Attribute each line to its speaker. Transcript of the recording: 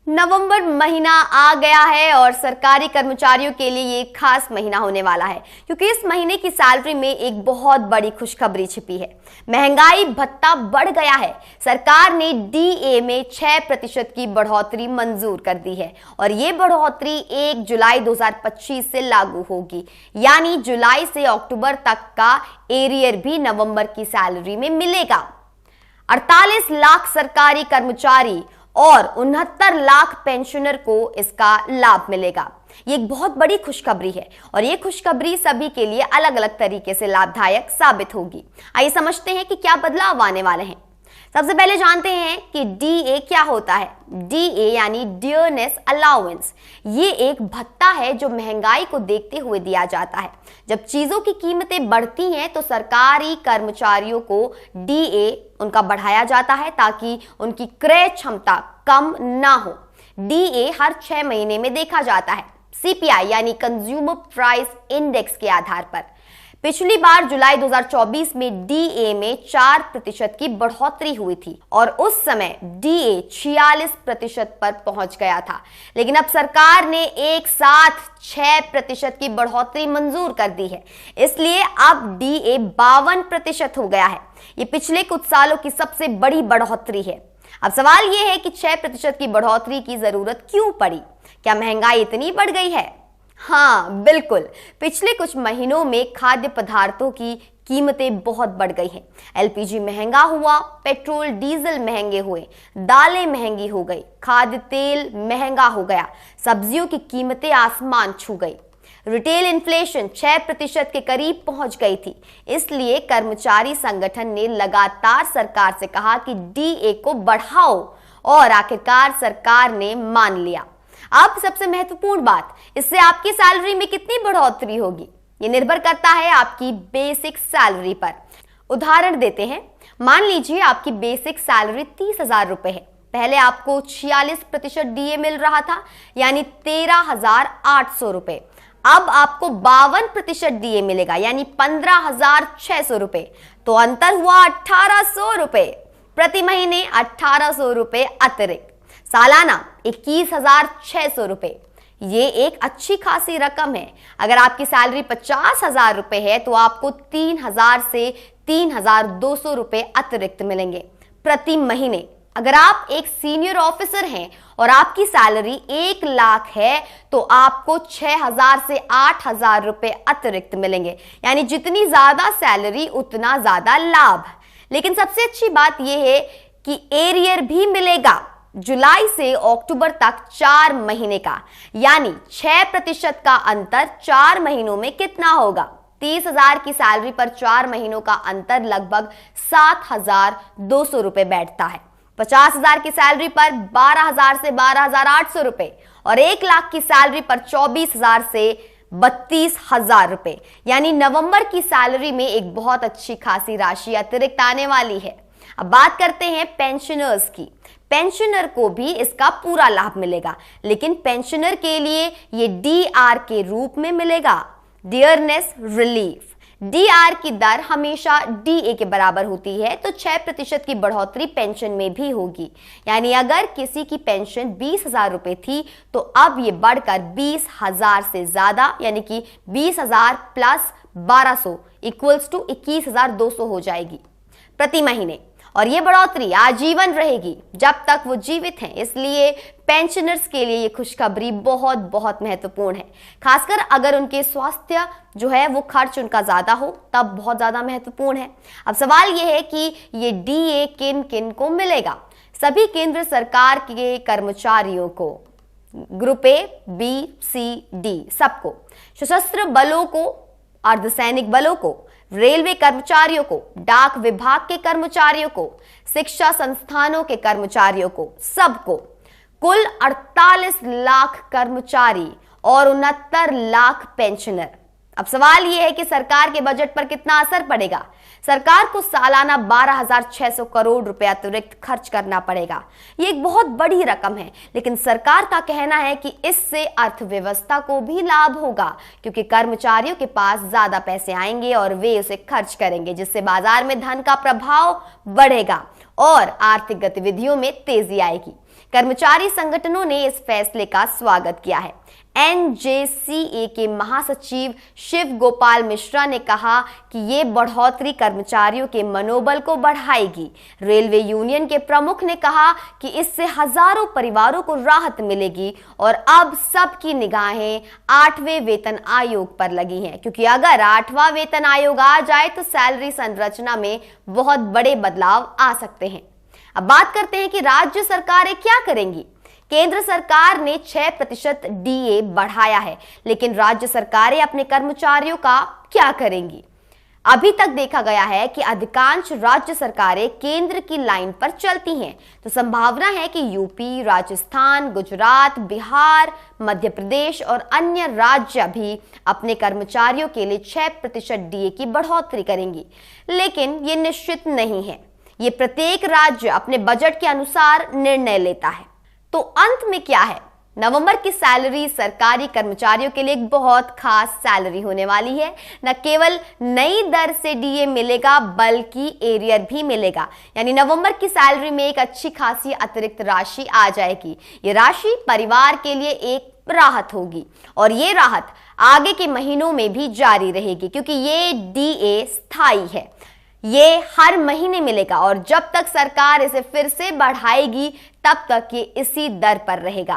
Speaker 1: नवंबर महीना आ गया है और सरकारी कर्मचारियों के लिए ये खास महीना होने वाला है क्योंकि इस महीने की सैलरी में एक बहुत बड़ी खुशखबरी छिपी है। महंगाई भत्ता बढ़ गया है। सरकार ने डीए में 6% की बढ़ोतरी मंजूर कर दी है और ये बढ़ोतरी 1 जुलाई 2025 से लागू होगी, यानी जुलाई से अक्टूबर तक का एरियर भी नवंबर की सैलरी में मिलेगा। 48 लाख सरकारी कर्मचारी और 69 लाख पेंशनर को इसका लाभ मिलेगा। ये एक बहुत बड़ी खुशखबरी है और ये खुशखबरी सभी के लिए अलग अलग तरीके से लाभदायक साबित होगी। आइए समझते हैं कि क्या बदलाव आने वाले हैं। सबसे पहले जानते हैं कि डीए क्या होता है। डीए यानी डियरनेस अलाउंस, ये एक भत्ता है जो महंगाई को देखते हुए दिया जाता है। जब चीजों की कीमतें बढ़ती हैं तो सरकारी कर्मचारियों को डीए उनका बढ़ाया जाता है ताकि उनकी क्रय क्षमता कम ना हो। डीए हर 6 महीने में देखा जाता है, सीपीआई यानी कंज्यूमर प्राइस इंडेक्स के आधार पर। पिछली बार जुलाई 2024 में डीए में 4% की बढ़ोतरी हुई थी और उस समय डीए 46% पर पहुंच गया था, लेकिन अब सरकार ने एक साथ 6% की बढ़ोतरी मंजूर कर दी है, इसलिए अब डीए 52% हो गया है। ये पिछले कुछ सालों की सबसे बड़ी बढ़ोतरी है। अब सवाल यह है कि 6% की बढ़ोतरी की जरूरत क्यों पड़ी? क्या महंगाई इतनी बढ़ गई है? हाँ बिल्कुल, पिछले कुछ महीनों में खाद्य पदार्थों की कीमतें बहुत बढ़ गई हैं। एलपीजी महंगा हुआ, पेट्रोल डीजल महंगे हुए, दालें महंगी हो गई, खाद्य तेल महंगा हो गया, सब्जियों की कीमतें आसमान छू गई। रिटेल इन्फ्लेशन 6% के करीब पहुंच गई थी, इसलिए कर्मचारी संगठन ने लगातार सरकार से कहा कि डीए को बढ़ाओ और आखिरकार सरकार ने मान लिया। अब सबसे महत्वपूर्ण बात, इससे आपकी सैलरी में कितनी बढ़ोतरी होगी? ये निर्भर करता है आपकी बेसिक सैलरी पर। उदाहरण देते हैं, मान लीजिए आपकी बेसिक सैलरी 30,000 रुपए है। पहले आपको 46% डीए मिल रहा था, यानी 13,800 रुपए। अब आपको 52% डीए मिलेगा, यानी 15,600 रुपए। तो अंतर हुआ 1,800 रुपए। प्रति महीने 1,800 रुपए अतिरिक्त, सालाना 21,600 रुपए। ये एक अच्छी खासी रकम है। अगर आपकी सैलरी 50,000 रुपए है तो आपको 3,000 से 3,200 रुपए अतिरिक्त मिलेंगे प्रति महीने। अगर आप एक सीनियर ऑफिसर हैं और आपकी सैलरी 1 लाख है तो आपको 6,000 से 8,000 रुपए अतिरिक्त मिलेंगे, यानी जितनी ज्यादा सैलरी उतना ज्यादा लाभ। लेकिन सबसे अच्छी बात यह है कि एरियर भी मिलेगा जुलाई से अक्टूबर तक 4 महीने का, यानी 6% का अंतर 4 महीनों में कितना होगा? 30,000 की सैलरी पर 4 महीनों का अंतर लगभग 7,200 रुपए बैठता है। 50,000 की सैलरी पर 12,000 से 12,800 रुपए और 1 लाख की सैलरी पर 24,000 से 32,000 रुपए, यानी नवंबर की सैलरी में एक बहुत अच्छी खासी राशि अतिरिक्त आने वाली है। अब बात करते हैं पेंशनर्स की। पेंशनर को भी इसका पूरा लाभ मिलेगा, लेकिन पेंशनर के लिए ये डीआर के रूप में मिलेगा, डियरनेस रिलीफ। डीआर की दर हमेशा डीए के बराबर होती है, तो 6% की बढ़ोतरी पेंशन में भी होगी। यानी अगर किसी की पेंशन 20,000 रुपए थी तो अब ये बढ़कर 20,000 से ज्यादा, यानी कि 20,000 प्लस 1,200 इक्वल्स टू 21,200 हो जाएगी प्रति महीने। और ये बढ़ोतरी आजीवन रहेगी जब तक वो जीवित हैं, इसलिए पेंशनर्स के लिए ये खुशखबरी बहुत बहुत महत्वपूर्ण है। खासकर अगर उनके स्वास्थ्य जो है वो खर्च उनका ज्यादा हो तब बहुत ज्यादा महत्वपूर्ण है। अब सवाल ये है कि ये डीए किन किन को मिलेगा? सभी केंद्र सरकार के कर्मचारियों को, group A, B, C, D, सबको, सशस्त्र बलों को, अर्धसैनिक बलों को, रेलवे कर्मचारियों को, डाक विभाग के कर्मचारियों को, शिक्षा संस्थानों के कर्मचारियों को, सबको। कुल 48 लाख कर्मचारी और 69 लाख पेंशनर। अब सवाल यह है कि सरकार के बजट पर कितना असर पड़ेगा? सरकार को सालाना 12,600 करोड़ रुपए अतिरिक्त खर्च करना पड़ेगा। ये एक बहुत बड़ी रकम है, लेकिन सरकार का कहना है कि इससे अर्थव्यवस्था को भी लाभ होगा, क्योंकि कर्मचारियों के पास ज्यादा पैसे आएंगे और वे उसे खर्च करेंगे, जिससे बाजार में धन का प्रभाव बढ़ेगा और आर्थिक गतिविधियों में तेजी आएगी। कर्मचारी संगठनों ने इस फैसले का स्वागत किया है। एनजेसीए के महासचिव शिव गोपाल मिश्रा ने कहा कि ये बढ़ोतरी कर्मचारियों के मनोबल को बढ़ाएगी। रेलवे यूनियन के प्रमुख ने कहा कि इससे हजारों परिवारों को राहत मिलेगी और अब सबकी निगाहें 8वें वेतन आयोग पर लगी हैं, क्योंकि अगर 8वां वेतन आयोग आ जाए तो सैलरी संरचना में बहुत बड़े बदलाव आ सकते हैं। अब बात करते हैं कि राज्य सरकारें क्या करेंगी। केंद्र सरकार ने 6% डीए बढ़ाया है, लेकिन राज्य सरकारें अपने कर्मचारियों का क्या करेंगी? अभी तक देखा गया है कि अधिकांश राज्य सरकारें केंद्र की लाइन पर चलती हैं, तो संभावना है कि यूपी, राजस्थान, गुजरात, बिहार, मध्य प्रदेश और अन्य राज्य भी अपने कर्मचारियों के लिए 6% डीए की बढ़ोतरी करेंगी, लेकिन ये निश्चित नहीं है। ये प्रत्येक राज्य अपने बजट के अनुसार निर्णय लेता है। तो अंत में क्या है? नवंबर की सैलरी सरकारी कर्मचारियों के लिए एक बहुत खास सैलरी होने वाली है। न केवल नई दर से डीए मिलेगा बल्कि एरियर भी मिलेगा, यानी नवंबर की सैलरी में एक अच्छी खासी अतिरिक्त राशि आ जाएगी। ये राशि परिवार के लिए एक राहत होगी और ये राहत आगे के महीनों में भी जारी रहेगी, क्योंकि ये डीए स्थायी है। ये हर महीने मिलेगा और जब तक सरकार इसे फिर से बढ़ाएगी तब तक ये इसी दर पर रहेगा।